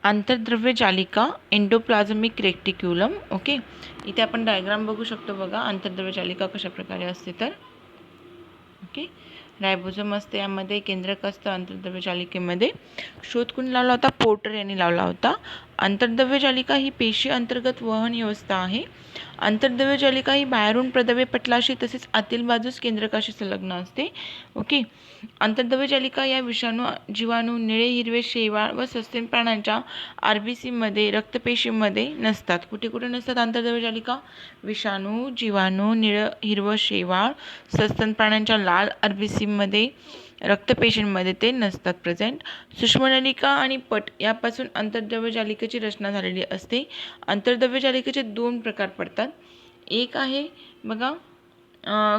आंतरद्रव्य जालिका endoplasmic रेक्टिक्युलम. Okay, इथे आपण diagram बघू शकतो बघा, आंतरद्रव्य जालिका कशा प्रकारे असते तर. ओके, रायबोझोम असते यामध्ये, केंद्रक असतं आंतरद्रव्य जालिकेमध्ये. शोध कोणी लावला होता? पोर्टर यांनी लावला होता. आंतरद्रव्य जालिका ही पेशी अंतर्गत वहन व्यवस्था आहे. आंतरद्रव्य जालिका ही बाहेरून प्रद्रव्य पटलाशी तसेच आतील बाजूस केंद्रकाशी संलग्न असते. ओके, आंतरद्रव्य जालिका या विषाणू, जीवाणू, निळे, हिरवे, शेवाळ व सस्तन प्राण्यांच्या आरबीसीमध्ये, रक्तपेशीमध्ये नसतात. कुठे कुठे नसतात आंतरद्रव्य जालिका? विषाणू, जीवाणू, निळं, हिरवं, शेवाळ, सस्तन प्राण्यांच्या लाल आरबीसीमध्ये, रक्तपेशींमध्ये ते नसतात प्रेझेंट. सूक्ष्मनलिका आणि पट यापासून आंतरद्रव्य जालिकेची रचना झालेली असते. आंतरद्रव्य जालिकेचे दोन प्रकार पडतात. एक आहे बघा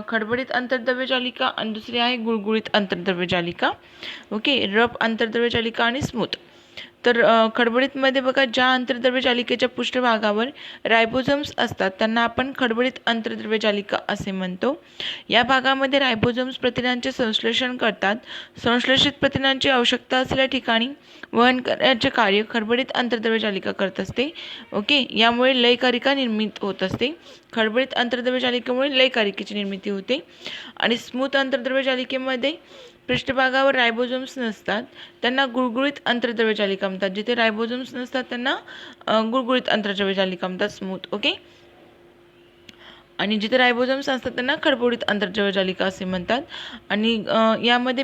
खडबडीत आंतरद्रव्य जालिका आणि दुसरी आहे गुळगुळीत आंतरद्रव्य जालिका. ओके, रफ आंतरद्रव्य जालिका आणि स्मूथ. तर खडबडीतमध्ये बघा, ज्या आंतरद्रव्य जालिकेच्या पृष्ठभागावर रायबोझोम्स असतात त्यांना आपण खडबडीत आंतरद्रव्य जालिका असे म्हणतो. या भागामध्ये रायबोझोम्स प्रथिनांचे संश्लेषण करतात. संश्लेषित प्रथिनांची आवश्यकता असलेल्या ठिकाणी वहन करण्याचे कार्य खडबडीत आंतरद्रव्य जालिका करत असते. ओके, यामुळे लयकारिका निर्मित होत असते. खडबडीत आंतरद्रव्य जालिकेमुळे लयकारिकेची निर्मिती होते. आणि स्मूथ आंतरद्रव्य जालिकेमध्ये पृष्ठभागावर रायबोझोम्स नसतात, त्यांना गुळगुळीत आंतरद्रव्य जालिका म्हणतात. जिथे रायबोझोम्स नसतात त्यांना गुळगुळीत आंतरद्रव्य जालिका म्हणतात, स्मूथ. ओके, आणि जिथे रायबोझोम्स असतात त्यांना खडबडीत आंतरद्रव्य जालिका असे म्हणतात. आणि यामध्ये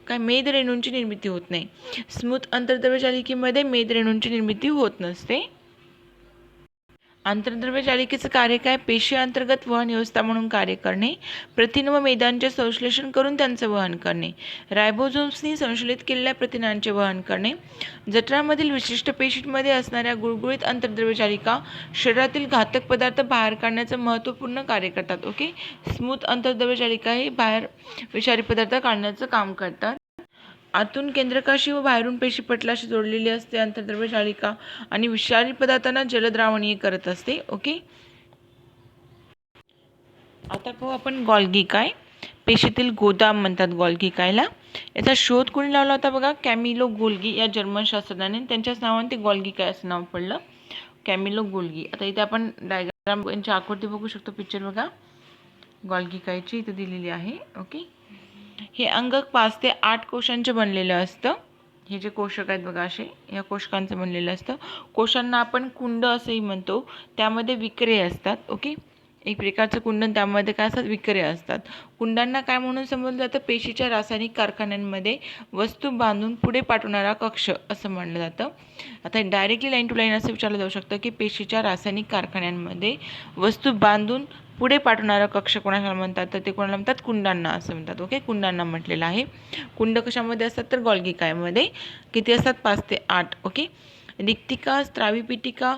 मेदरेणूंची निर्मिती होत नाही. स्मूथ आंतरद्रव्य जालिकेमध्ये मेदरेणूंची निर्मिती होत नसते. आंतरद्रव्य जालिकेचं कार्य काय? पेशी अंतर्गत वहन व्यवस्था म्हणून कार्य करणे, प्रथिन व मेदांचे संश्लेषण करून त्यांचे वहन करणे, रायबोझोम्सनी संश्लेषित केलेल्या प्रथिनांचे वहन करणे, जठरामधील विशिष्ट पेशींमध्ये असणाऱ्या गुळगुळीत आंतरद्रव्य जालिका शरीरातील घातक पदार्थ बाहेर काढण्याचं महत्त्वपूर्ण कार्य करतात. ओके, स्मूथ आंतरद्रव्य जालिका हे बाहेर विषारी पदार्थ काढण्याचं काम करतात. आतून केंद्रकाशी व बाहेरून पेशीपटलाशी जोडलेली असते आंतरद्रव्य जालिका आणि विषारी पदार्थांना जलद्रावणीय करत असते. ओके, आता पाहू आपण गॉल्गी काय. पेशीतील गोदाम म्हणतात गॉल्गी कायला. याचा शोध कोणी लावला होता बघा? कॅमिलो गोल्गी या जर्मन शास्त्रज्ञाने. त्यांच्याच नावाने ते गॉल्गी काय असं नाव पडलं, कॅमिलो गोल्गी. आता इथे आपण डायग्राम यांची आकृती बघू शकतो, पिक्चर बघा गॉल्गी कायची इथे दिलेली आहे. ओके, हे अंगक 5 ते 8 कोशांचे बनलेलं असतं. हे जे कोशक आहेत बघा असे या कोशकांचं बनलेलं असतं. कोशांना आपण कुंड असेही म्हणतो. त्यामध्ये विकरे असतात. ओके, एक प्रकारचं कुंडन, त्यामध्ये काय असतात? विकरे असतात. कुंडांना काय म्हणून संबोधलं जातं? पेशीच्या रासायनिक कारखान्यांमध्ये वस्तू बांधून पुढे पाठवणारा कक्ष असं म्हणलं जातं. आता डायरेक्टली लाईन टू लाईन असं विचारलं जाऊ शकतं की पेशीच्या रासायनिक कारखान्यांमध्ये वस्तू बांधून पुढे पाठवणारा कक्ष कोणाला म्हणतात? तर ते कोणाला म्हणतात? कुंडांना असं म्हणतात. ओके, कुंडांना म्हटलेलं आहे. कुंड कशामध्ये असतात? तर गॉल्गी कायमध्ये. किती असतात? 5 ते 8. ओके, रिक्तिका, स्त्रावीपिटिका,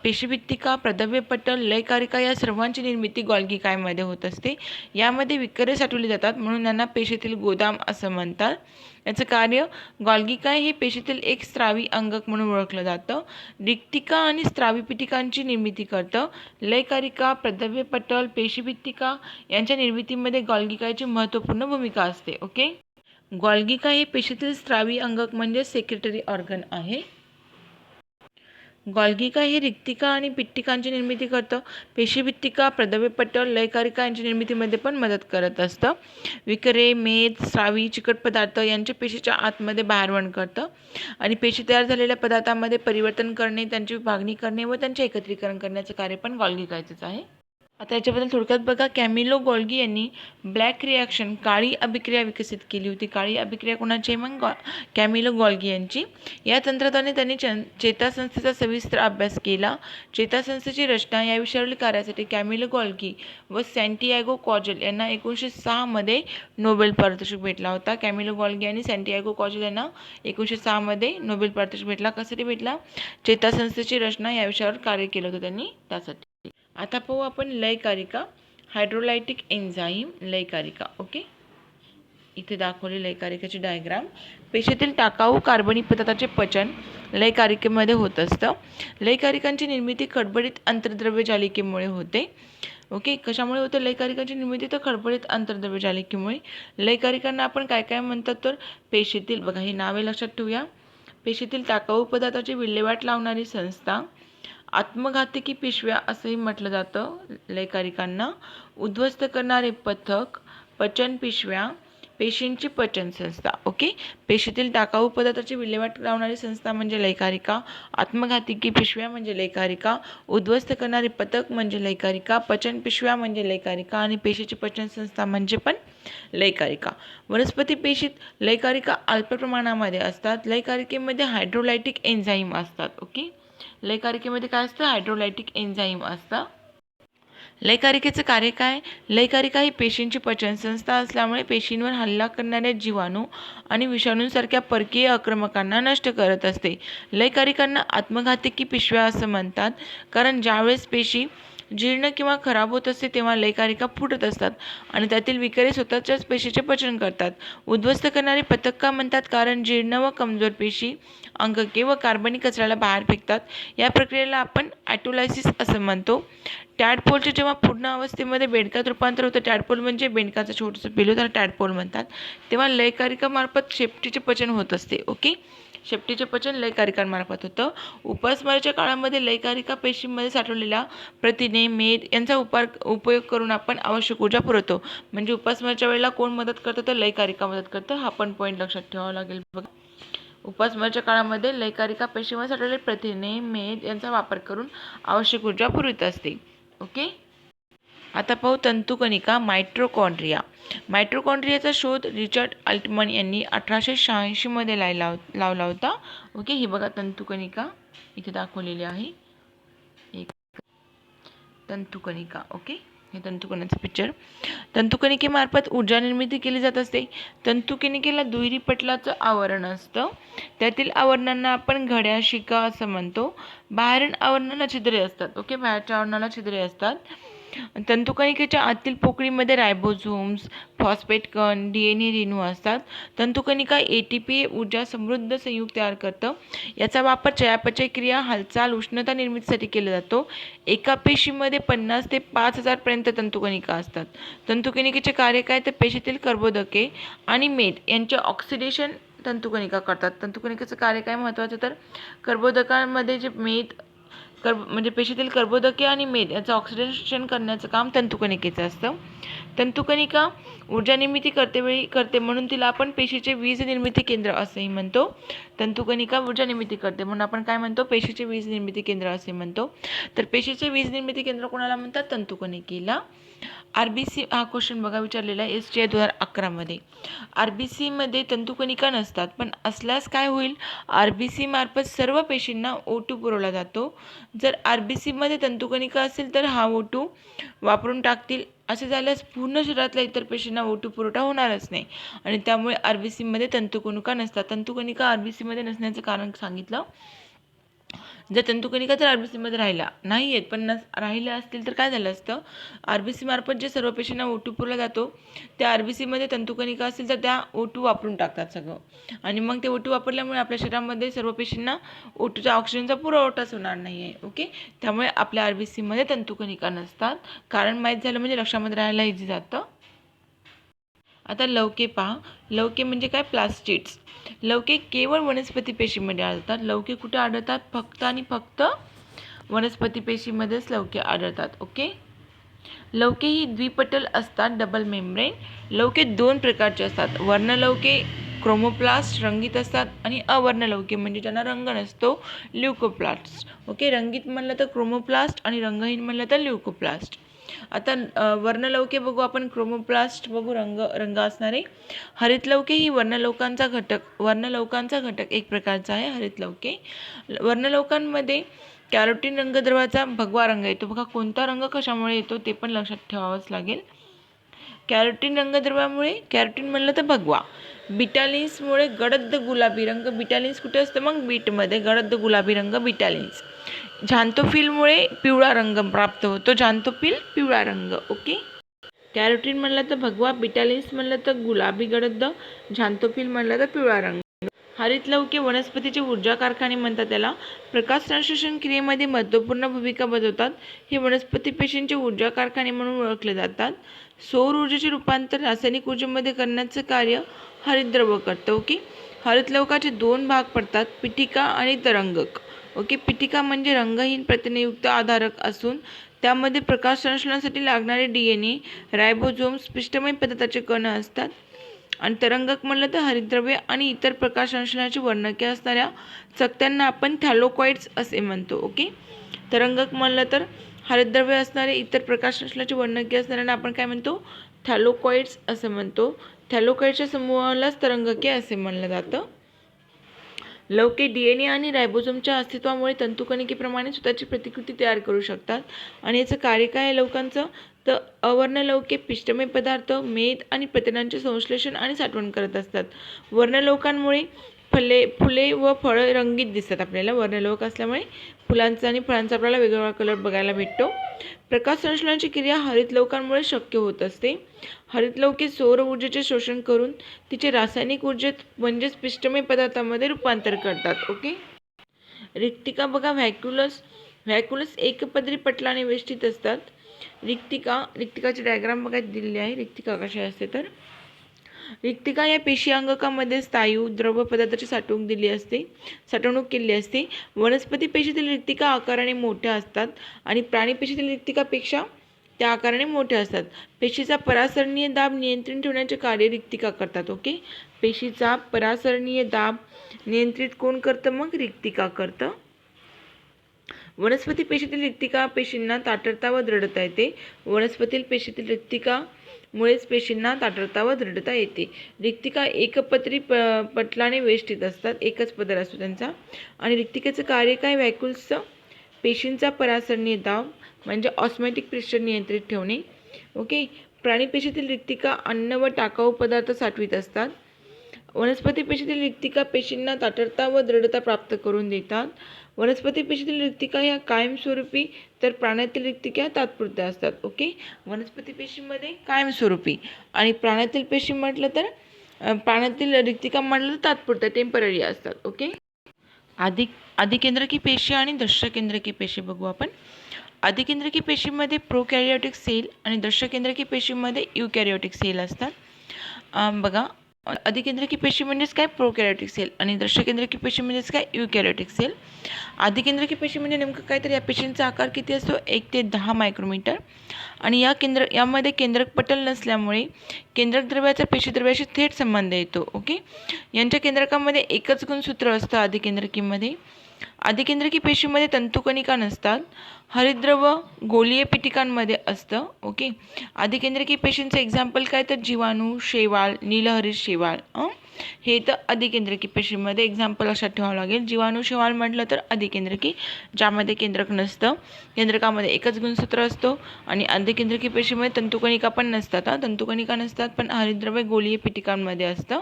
पेशीभित्तिका, प्रद्रव्य पटल, लयकारिका या सर्वांची निर्मिती गॉल्गी कायमध्ये होत असते. यामध्ये विकरे साठवली जातात म्हणून यांना पेशीतील गोदाम असं म्हणतात. याचं कार्य, गॉल्गी काय हे पेशीतील एक स्त्रावी अंगक म्हणून ओळखलं जातं. रिक्तिका आणि स्त्रावीपिटिकांची निर्मिती करतं. लयकारिका, प्रद्रव्य पटल, पेशीभित्तिका यांच्या निर्मितीमध्ये गॉल्गी कायची महत्त्वपूर्ण भूमिका असते. ओके, गॉल्गी काय हे पेशीतील स्त्रावी अंगक म्हणजे सेक्रेटरी ऑर्गन आहे. गॉल्गी काय हे रिक्तिका आणि पिट्टिकांची निर्मिती करतं. पेशीभित्तिका, प्रद्रव्य पटल, लयकारिका यांच्या निर्मितीमध्ये पण मदत करत असतं. विकरे, मेद, स्रावी, चिकट पदार्थ यांचे पेशीच्या आतमध्ये बाहेरवण करतं आणि पेशी तयार झालेल्या पदार्थांमध्ये परिवर्तन करणे, त्यांची विभागणी करणे व त्यांचे एकत्रीकरण करण्याचं कार्य पण गॉल्गी कायचंच आहे. आता याच्याबद्दल थोडक्यात बघा. कॅमिलो गॉल्गी यांनी ब्लॅक रिॲक्शन, काळी अभिक्रिया विकसित केली होती. काळी अभिक्रिया कोणाची? मग कॅमिलो गॉल्गी यांची. या तंत्राद्वारे त्यांनी चेतासंस्थेचा सविस्तर अभ्यास केला. चेतासंस्थेची रचना या विषयावरील कार्यासाठी कॅमिलो गॉल्गी व सॅन्टियागो कॉजल यांना 1906 मध्ये नोबेल पारितोषिक भेटला होता. कॅमिलो गॉल्गी आणि सॅन्टियागो कॉजल यांना 1906 मध्ये नोबेल पारितोषिक भेटला. कशासाठी भेटला? चेतासंस्थेची रचना या विषयावर कार्य केलं होतं त्यांनी, त्यासाठी. आता पाहू आपण लयकारिका. हायड्रोलायटिक एन्झाईम लयकारिका. ओके, इथे दाखवली लयकारिकेची डायग्राम. पेशीतील टाकाऊ कार्बनी पदार्थाचे पचन लयकारिकेमध्ये होत असतं. लयकारिकांची निर्मिती खडबडीत आंतरद्रव्य जालिकेमुळे होते. ओके, कशामुळे होते लयकारिकांची निर्मिती? तर खडबडीत आंतरद्रव्य जालिकेमुळे. लयकारिकांना आपण काय काय म्हणतात? तर पेशीतील, बघा ही नावे लक्षात ठेवूया. पेशीतील टाकाऊ पदार्थाची विल्हेवाट लावणारी संस्था, आत्मघातकी पिशव्या असंही म्हटलं जातं लयकारिकांना, उद्ध्वस्त करणारे पथक, पचन पिशव्या, पेशींची पचन संस्था. ओके, पेशीतील टाकाऊ पदार्थाची विल्हेवाट लावणारी संस्था म्हणजे लयकारिका, आत्मघातकी पिशव्या म्हणजे लयकारिका, उद्ध्वस्त करणारे पथक म्हणजे लयकारिका, पचन पिशव्या म्हणजे लयकारिका आणि पेशीची पचन संस्था म्हणजे पण लयकारिका. वनस्पती पेशीत लयकारिका अल्प प्रमाणामध्ये असतात. लयकारिकेमध्ये हायड्रोलायटिक एन्झाईम असतात. ओके, लयकारिकेमध्ये काय असतं? हायड्रोलायटिक एन्झाईम असतं. लयकारिकेचं कार्य काय? लयकारिका ही पेशींची पचनसंस्था असल्यामुळे पेशींवर हल्ला करणाऱ्या जीवाणू आणि विषाणूंसारख्या परकीय आक्रमकांना नष्ट करत असते. लयकारिकांना आत्मघातकी पिशव्या असं म्हणतात, कारण ज्यावेळेस पेशी जीर्ण किंवा खराब होत असते तेव्हा लयकारिका फुटत असतात आणि त्यातील विकरे स्वतःच्याच पेशीचे पचन करतात. उद्ध्वस्त करणारे पथक का म्हणतात? कारण जीर्ण व कमजोर पेशी अंगके व कार्बनिक कचऱ्याला बाहेर फेकतात. या प्रक्रियेला आपण ॲटोलायसिस असं म्हणतो. टॅडपोलचे जेव्हा पूर्ण अवस्थेमध्ये बेडकात रूपांतर होतं, टॅडपोल म्हणजे बेडकाचं छोटंसं पिल्लू, त्याला टॅडपोल म्हणतात, तेव्हा लयकारिकामार्फत शेपटीचे पचन होत असते. ओके, शेपटीचे पचन लयकारिकांमार्फत होतं. उपासमारीच्या काळामध्ये लयकारिका पेशींमध्ये साठवलेल्या प्रथिने, मेद यांचा उपयोग करून आपण आवश्यक ऊर्जा पुरवतो. म्हणजे उपासमारीच्या वेळेला कोण मदत करतं? तर लयकारिका मदत करतं. हा पण पॉईंट लक्षात ठेवावा लागेल बघा. उपासमारीच्या काळामध्ये लयकारिका पेशीमध्ये साठवलेले प्रथिने, मेद यांचा वापर करून आवश्यक ऊर्जा पुरवित असते. ओके, आता पाहू तंतुकणिका, मायटोकॉन्ड्रिया. मायटोकॉन्ड्रियाचा शोध रिचर्ड अल्टमन यांनी 1886 मध्ये लावला होता. ओके, ही बघा तंतुकणिका इथे दाखवलेली आहे, एक तंतुकणिका. ओके, हे तंतुकणाचं पिक्चर. तंतुकणिकेमार्फत ऊर्जा निर्मिती केली जात असते. तंतुकणिकेला दुहेरी पटलाचं आवरण असतं. त्यातील आवरणांना आपण घड्या, शिका असं म्हणतो. बाहेरील आवरणाला छिद्रे असतात. ओके, बाहेरच्या आवरणाला छिद्रे असतात. तंतुकणिकेच्या आतील पोकळीमध्ये रायबोझोम्स, फॉस्फेट कण, DNA रेणू असतात. तंतुकणिका ATP ऊर्जा समृद्ध संयुग तयार करतं. याचा वापर चयापचय क्रिया, हालचाल, उष्णता निर्मितीसाठी केला जातो. एका पेशीमध्ये 50 ते 5000 पर्यंत तंतुकणिका असतात. तंतुकणिकेचे कार्य काय? तर पेशीतील कर्बोदके आणि मेद यांचे ऑक्सिडेशन तंतुकणिका करतात. तंतुकणिकेचं कार्य काय महत्त्वाचं? तर कर्बोदकांमध्ये जे मेद म्हणजे पेशीतील कर्बोदके आणि मेद याचं ऑक्सिडेशन करण्याचं काम तंतुकणिकेचं असतं. तंतुकणिका ऊर्जा निर्मिती करते म्हणून तिला आपण पेशीचे वीज निर्मिती केंद्र असेही म्हणतो. तंतुकणिका ऊर्जा निर्मिती करते म्हणून आपण काय म्हणतो? पेशीचे वीज निर्मिती केंद्र असे म्हणतो. तर पेशीचे वीज निर्मिती केंद्र कोणाला म्हणतात? तंतुकणिकेला. RBC हा क्वेश्चन बघा विचारलेला आहे STI 2011 मध्ये. RBC मध्ये तंतुकणिका नसतात, पण असल्यास काय होईल? RBC मार्फत सर्व पेशींना O2 पुरवला जातो. जर RBC मध्ये तंतुकणिका असेल तर हा O2 वापरून टाकतील. असे झाल्यास पूर्ण शरीरातल्या इतर पेशींना O2 पुरवठा होणारच नाही आणि त्यामुळे RBC मध्ये तंतुकणिका नसतात. तंतुकणिका RBC मध्ये नसण्याचं कारण सांगितलं. जर तंतुकणिका जर RBC मध्ये राहिल्या नाही आहेत, पण राहिल्या असतील तर काय झालं असतं? RBC मार्फत जे सर्व पेशींना O2 पुरवला जातो, त्या RBC मध्ये तंतुकणिका असेल तर त्या O2 वापरून टाकतात सगळं आणि मग ते O2 वापरल्यामुळे आपल्या शरीरामध्ये सर्व पेशींना O2चा ऑक्सिजनचा पुरवठाच होणार नाही आहे. ओके, त्यामुळे आपल्या RBC मध्ये तंतुकणिका नसतात. कारण माहीत झालं म्हणजे लक्षामध्ये राहायला इझी जातं. आता लवके पहा. लवके म्हणजे काय? प्लास्टिड्स. लवके केवळ वनस्पती पेशीमध्ये आढळतात. लवके कुठे आढळतात? फक्त आणि फक्त वनस्पती पेशीमध्येच लवके आढळतात. ओके, लवके ही द्विपटल असतात, डबल मेम्ब्रेन. लवके दोन प्रकारचे असतात. वर्णलवके क्रोमोप्लास्ट रंगीत असतात आणि अवर्णलवके म्हणजे ज्यांना रंग नसतो, ल्युकोप्लास्ट. ओके, रंगीत म्हणलं तर क्रोमोप्लास्ट आणि रंगहीन म्हणलं तर ल्युकोप्लास्ट. आता वर्णलवके बघू आपण. क्रोमोप्लास्ट बघू, रंग असणारे. हरितलवके ही वर्णलवकांचा घटक एक प्रकारचा आहे हरितलवके. वर्णलवकांमध्ये कॅरोटीन रंगद्रव्याचा भगवा रंग येतो. बघा कोणता रंग कशामुळे येतो ते पण लक्षात ठेवावंच लागेल. कॅरोटीन रंगद्रव्यामुळे, कॅरोटीन म्हणलं तर भगवा. बिटालिन्समुळे गडद गुलाबी रंग. बिटालिन्स कुठे असतं? मग बीटमध्ये गडद गुलाबी रंग बिटालिन्स. झांथोफिलमुळे पिवळा रंग प्राप्त होतो. झांथोफिल पिवळा रंग. ओके, कॅरोटीन म्हणलं तर भगवा, बिटालिन्स म्हणलं तर गुलाबी गडद, झांथोफिल म्हणलं तर पिवळा रंग. हरितलवके वनस्पतीचे ऊर्जा कारखाने म्हणतात त्याला. प्रकाश संश्लेषण क्रियेमध्ये महत्त्वपूर्ण भूमिका बजावतात. हे वनस्पती पेशींचे ऊर्जा कारखाने म्हणून ओळखले जातात. सौर ऊर्जेचे रूपांतर रासायनिक ऊर्जेमध्ये करण्याचं कार्य हरितद्रव्य करतं. ओके, हरितलवकाचे दोन भाग पडतात, पीठिका आणि तरंगक. ओके, पीठिका म्हणजे रंगहीन प्रथिनयुक्त आधारक असून त्यामध्ये प्रकाश संश्लेषणासाठी लागणारे DNA, रायबोझोम्स, पिष्टमय पदार्थाचे कण असतात. आणि तरंगक म्हणलं तर हरितद्रव्य आणि इतर प्रकाश संश्लेषणाची वर्णके असणाऱ्या चकत्यांना आपण थॅलोकॉइड्स असे म्हणतो. ओके, तरंगक म्हणलं तर हरितद्रव्य असणारे इतर प्रकाश संश्लेषणाची वर्णके असणाऱ्यांना आपण काय म्हणतो? थॅलोकॉइड्स असं म्हणतो. थॅलोकॉइड्सच्या समूहालाच तरंगके असे म्हणलं जातं. लवके DNA आणि रायबोझोमच्या अस्तित्वामुळे तंतुकणिकेप्रमाणे स्वतःची प्रतिकृती तयार करू शकतात. आणि याचं कार्य काय आहे लवकांचं? तर अवर्णलवके पिष्टमय पदार्थ, मेद आणि प्रथिनांचे संश्लेषण आणि साठवण करत असतात. वर्णलवकांमुळे फुले व फळं रंगीत दिसतात आपल्याला. वर्णलवक असल्यामुळे फुलांचा आणि फळांचा आपल्याला वेगवेगळा कलर बघायला भेटतो. प्रकाश संश्लेषणाची क्रिया हरितलवकांमुळे शक्य होत असते. हरितलवके सौर ऊर्जेचे शोषण करून तिचे रासायनिक ऊर्जेत म्हणजेच पिष्टमय पदार्थामध्ये रूपांतर करतात. ओके, रिक्तिका बघा, व्हॅक्युलस एकपदरी पटलाने वेष्टित असतात. रिक्तिकाची डायग्राम बघा दिलेली आहे. रिक्तिका कशी असते तर रिक्तिका या पेशी अंगकामध्ये स्थायू द्रव पदार्थाची साठवणूक केली असते. वनस्पती पेशीतील रिक्तिका आकाराने मोठ्या असतात आणि प्राणी पेशीतील रिक्तिकापेक्षा त्या आकाराने मोठ्या असतात. पेशीचा परासरणीय दाब नियंत्रित ठेवण्याचे कार्य रिक्तिका करतात. ओके, पेशीचा परासरणीय दाब नियंत्रित कोण करतं? मग रिक्तिका करतं. वनस्पती पेशीतील रिक्तिका पेशींना ताठरता व दृढता येते. वनस्पती पेशीतील रिक्तिकामुळेच पेशींना ताठरता व दृढता येते. रिक्तिका एकपत्री पटलाने वेष्टित असतात. एकच पदर असतो त्यांचा. आणि रिक्तिकेचं कार्य काय? व्हॅक्युल्सचं पेशींचा परासरणीय दाब म्हणजे ऑस्मॅटिक प्रेशर नियंत्रित ठेवणे. ओके, प्राणी पेशीतील रिक्तिका अन्न व टाकाऊ पदार्थ साठवीत असतात. वनस्पती पेशीतील रिक्तिका पेशींना ताठरता व दृढता प्राप्त करून देतात. वनस्पती पेशीतील रिक्तिका ह्या कायमस्वरूपी तर प्राण्यातील रिक्तिका तात्पुरत्या असतात. ओके, वनस्पती पेशीमध्ये कायमस्वरूपी आणि प्राण्यातील पेशी म्हटलं तर प्राण्यातील रिक्तिका म्हटलं तर तात्पुरत्या टेम्पररी असतात. ओके, आदिकेंद्रकी पेशी आणि दृश्यकेंद्रकी पेशी बघू आपण. आदिकेंद्रकी पेशीमध्ये प्रोकॅरियोटिक सेल आणि दृश्यकेंद्रकी पेशीमध्ये युकॅरियोटिक सेल असतात. बघा, आदिकेंद्रकी पेशी म्हणजेच काय? प्रोकॅरियोटिक सेल. आणि दृश्यकेंद्रकी पेशी म्हणजेच काय? युकॅरियोटिक सेल. आदिकेंद्रकी पेशी म्हणजे नेमकं काय? तर या पेशींचा आकार किती असतो? 1 ते 10 मायक्रोमीटर. आणि यामध्ये केंद्रक पटल नसल्यामुळे केंद्रक द्रव्याचा पेशीद्रव्याशी थेट संबंध येतो. ओके, यांच्या केंद्रकामध्ये एकच गुणसूत्र असतं आदिकेंद्रकीमध्ये. आदिकेंद्रकी पेशीमध्ये तंतुकणिका नसतात. हरितद्रव गोलीय पिटिकांमध्ये असतं. ओके, आदिकेंद्रकी पेशींचं एक्झाम्पल काय? तर जीवाणू, शेवाळ, नीलहरित शेवाळ हे तर आदिकेंद्रकी पेशीमध्ये एक्झाम्पल लक्षात ठेवावं लागेल. जीवाणू, शेवाळ म्हटलं तर आदिकेंद्रकी, ज्यामध्ये केंद्रक नसतं. केंद्रकामध्ये एकच गुणसूत्र असतो. आणि आदिकेंद्रकी पेशीमध्ये तंतुकणिका पण नसतात. तंतुकणिका नसतात पण हरितद्रव्य गोलीय पिटिकांमध्ये असतं.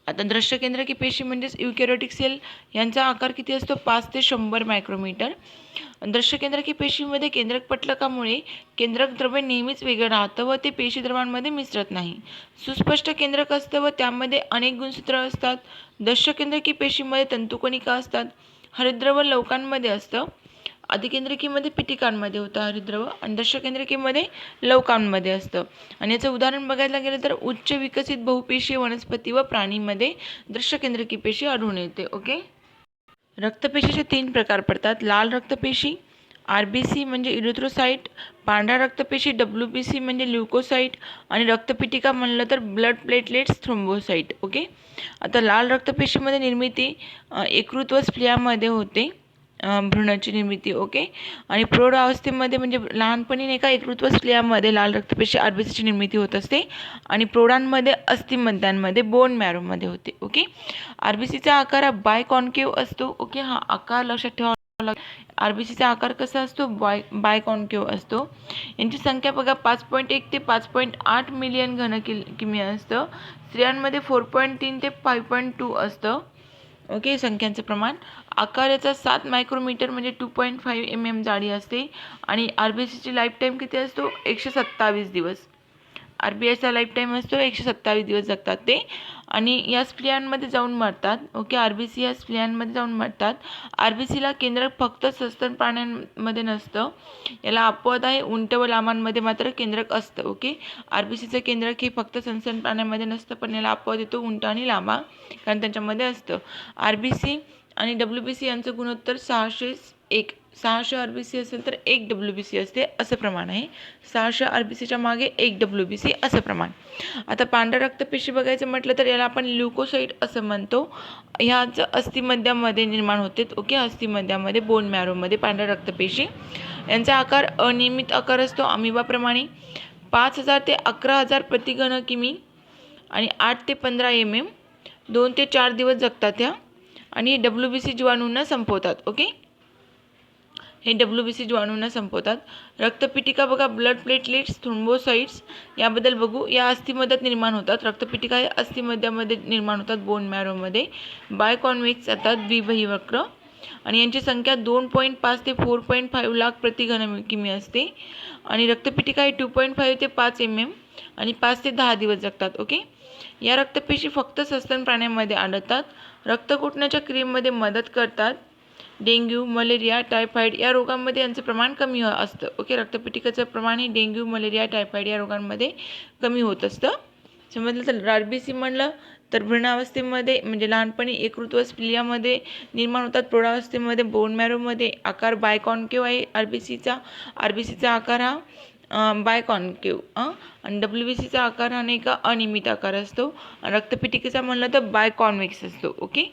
आता दृश्यकेंद्रकी पेशी म्हणजेच युकॅरियोटिक सेल, यांचा आकार किती असतो? 5 ते 100 मायक्रोमीटर. दृश्यकेंद्रकी पेशीमध्ये केंद्रक पटलकामुळे केंद्रक द्रव्य नेहमीच वेगळं राहतं व ते पेशीद्रव्यांमध्ये मिसळत नाही. सुस्पष्ट केंद्रक असतं व त्यामध्ये अनेक गुणसूत्र असतात. दृश्यकेंद्रकी पेशीमध्ये तंतुकणिका असतात. हरितद्रव्य लवकांमध्ये असतं. आदिकेंद्रकीमध्ये पिटिकांमध्ये होतं हरितद्रव्य आणि दृश्यकेंद्रकीमध्ये लवकांमध्ये असतं. आणि याचं उदाहरण बघायला गेलं तर उच्च विकसित बहुपेशीय वनस्पती व प्राणीमध्ये दृश्यकेंद्रकी पेशी आढळून येते. ओके, रक्तपेशीचे 3 प्रकार पडतात. लाल रक्तपेशी RBC म्हणजे इरिथ्रोसाइट, पांढऱ्या रक्तपेशी WBC म्हणजे ल्युकोसाइट आणि रक्तपिटिका म्हणलं तर ब्लड प्लेटलेट्स थ्रोम्बोसाइट. ओके, आता लाल रक्तपेशीमध्ये निर्मिती यकृत स्प्लियामध्ये होते, भ्रूणाची निर्मिती. ओके, आणि प्रौढ अवस्थेमध्ये म्हणजे लहानपणी नाही का यकृत स्प्लियामध्ये लाल रक्तपेशी RBCची निर्मिती होत असते. आणि प्रौढांमध्ये अस्थिमज्जांमध्ये बोन मॅरोमध्ये होते. ओके, RBCचा आकार हा बायकॉन्केव्ह असतो. ओके, हा आकार लक्षात ठेवावा लागेल. RBCचा आकार कसा असतो? बायकॉन्केव्ह असतो. यांची संख्या बघा 5.1 ते 5.8 मिलियन घनकिमी असतं. स्त्रियांमध्ये 4.3 ते 5.2 असतं. ओके, संख्यांचं प्रमाण. आकार याचा 7 मायक्रोमीटर म्हणजे 2.5 mm जाडी असते. आणि RBCची लाईफ टाईम किती असतो? 127 दिवस. RBIचा लाईफ टाईम असतो 127 दिवस जगतात ते, आणि या स्त्रियांमध्ये जाऊन मरतात. ओके, RBC या स्त्रियांमध्ये जाऊन मरतात. RBCला केंद्रक फक्त सस्तन प्राण्यांमध्ये नसतं, याला अपवाद आहे. उंट व लामांमध्ये मात्र केंद्रक असतं. ओके, RBCचं केंद्रक हे फक्त सस्तन प्राण्यांमध्ये नसतं, पण याला अपवाद येतो उंट आणि लामा, कारण त्यांच्यामध्ये असतं. RBC आणि WBC यांचं गुणोत्तर 601. 600 RBC असेल तर 1 WBC असते, असं प्रमाण आहे. 600 RBCच्या मागे 1 WBC असं प्रमाण. आता पांढऱ्या रक्तपेशी बघायचं म्हटलं तर याला आपण ल्युकोसाइट असं म्हणतो. ह्याच अस्थिमध्यामध्ये निर्माण होते. ओके, अस्थिमध्यामध्ये, बोन मॅरोमध्ये पांढऱ्या रक्तपेशी. यांचा आकार अनियमित आकार असतो, अमिबाप्रमाणे. 5000 ते 11000 प्रतिघन किमी आणि 8 ते 15 mm, 2 ते 4 दिवस जगतात ह्या, आणि WBC जीवाणूंना संपवतात. ओके, हे WBC जीवाणूंना संपवतात. रक्तपिटिका बघा, ब्लड प्लेटलेट्स, थ्रोम्बोसाइट्स याबद्दल बघू. या अस्थिमध्यात निर्माण होतात. रक्तपिटिका हे अस्थिमध्यामध्ये निर्माण होतात, बोन मॅरोमध्ये. बायकॉन्व्हेक्स येतात, द्विबहिवक्र, आणि यांची संख्या 2.5 ते 4.5 लाख प्रतिघन किमी असते. आणि रक्तपिटिका हे 2.5 ते 5 mm आणि 5 ते 10 दिवस जगतात. ओके, या रक्तपेशी फक्त सस्तन प्राण्यांमध्ये आढळतात. रक्त कुटण्याच्या क्रियेमध्ये मदत करतात. डेंग्यू, मलेरिया, टायफॉईड या रोगांमध्ये यांचं प्रमाण कमी असतं. ओके, रक्तपिटिकाचं प्रमाण हे डेंग्यू, मलेरिया, टायफॉईड या रोगांमध्ये कमी होत असतं. समजलं. तर RBC म्हणलं तर भ्रूणावस्थेमध्ये म्हणजे लहानपणी यकृत्व स्प्लियामध्ये निर्माण होतात. प्रौढावस्थेमध्ये बोन मॅरोमध्ये. आकार बायकॉन्केव आहे RBCचा आकार हा बायकॉन्केव, आणि WBCचा आकार हा नाही का अनियमित आकार असतो. रक्तपिटिकेचा म्हणलं तर बायकॉन्व्हेक्स असतो. ओके.